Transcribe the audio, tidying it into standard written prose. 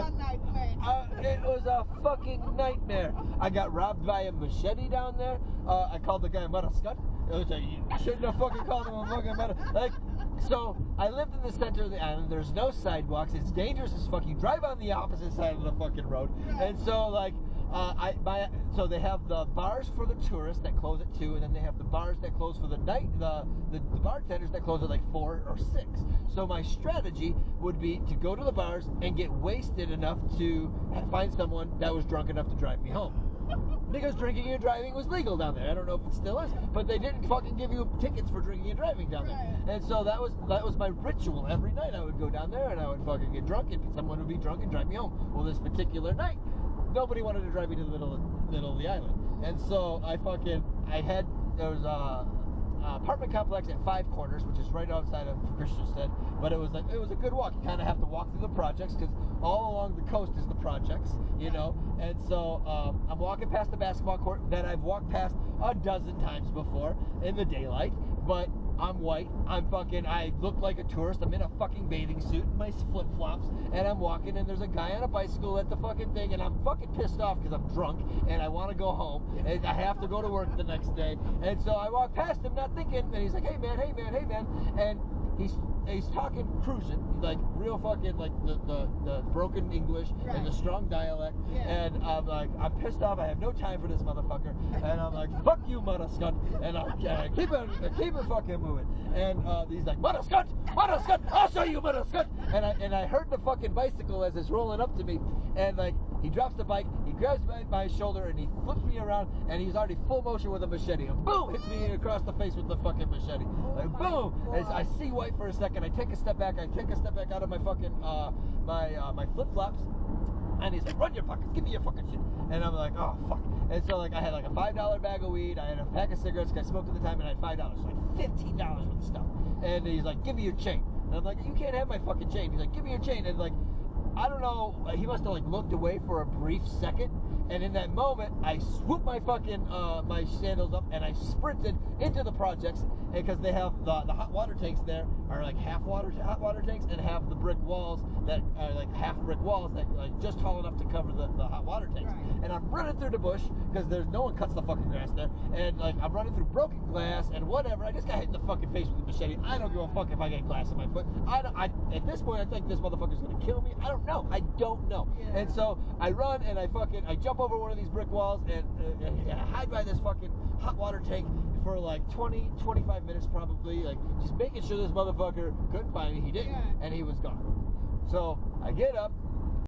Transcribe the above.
a nightmare. It was a fucking nightmare. I got robbed by a machete down there. I called the guy a motherfucker. You shouldn't have fucking called him a fucking mother. Like, so I lived in the center of the island. There's no sidewalks. It's dangerous as fuck. You drive on the opposite side of the fucking road, and so like. So they have the bars for the tourists that close at 2, and then they have the bars that close for the night, the bartenders that close at like 4 or 6. So my strategy would be to go to the bars and get wasted enough to find someone that was drunk enough to drive me home. Because drinking and driving was legal down there. I don't know if it still is, but they didn't fucking give you tickets for drinking and driving down there. And so that was my ritual. Every night I would go down there and I would fucking get drunk, and someone would be drunk and drive me home. Well, this particular night, nobody wanted to drive me to the middle of the island, and so there was a apartment complex at Five Corners, which is right outside of Christiansted, but it was a good walk. You kind of have to walk through the projects because all along the coast is the projects, you know. And so I'm walking past the basketball court that I've walked past a dozen times before in the daylight, but I'm white. I look like a tourist. I'm in a fucking bathing suit and my flip-flops, and I'm walking, and there's a guy on a bicycle at the fucking thing, and I'm fucking pissed off because I'm drunk and I want to go home and I have to go to work the next day. And so I walk past him not thinking, and he's like, hey man, and he's talking cruising, like real fucking like the broken English and the strong dialect, and I'm like, I'm pissed off. I have no time for this motherfucker, and I'm like, fuck you, mother scunt, and I keep it fucking moving, and he's like, mother scunt, I'll show you, mother scunt, and I heard the fucking bicycle as it's rolling up to me, and like he drops the bike, he grabs my shoulder, and he flips me around, and he's already full motion with a machete, and boom, hits me across the face with the fucking machete, like boom, and I see white for a second. I take a step back out of my fucking my flip-flops, and he's like, run your pockets, give me your fucking shit. And I'm like, oh fuck. And so like I had like a $5 bag of weed, I had a pack of cigarettes, because I smoked at the time, and I had $5, so like $15 worth of stuff. And he's like, give me your chain. And I'm like, you can't have my fucking chain. He's like, give me your chain. And like, I don't know, he must have like looked away for a brief second, and in that moment I swooped my fucking my sandals up and I sprinted into the projects, because they have the hot water tanks there are like hot water tanks, and have the brick walls that are like half brick walls that like just tall enough to cover the hot water tanks. And I'm running through the bush because there's no one cuts the fucking grass there, and like I'm running through broken glass and whatever. I just got hit in the fucking face with a machete. I don't give a fuck if I get glass in my foot. At this point I think this motherfucker's gonna kill me. I don't know. And so I run and I jump over one of these brick walls and I hide by this fucking hot water tank for like 20-25 minutes probably, like just making sure this motherfucker couldn't find me. He didn't, and he was gone. So I get up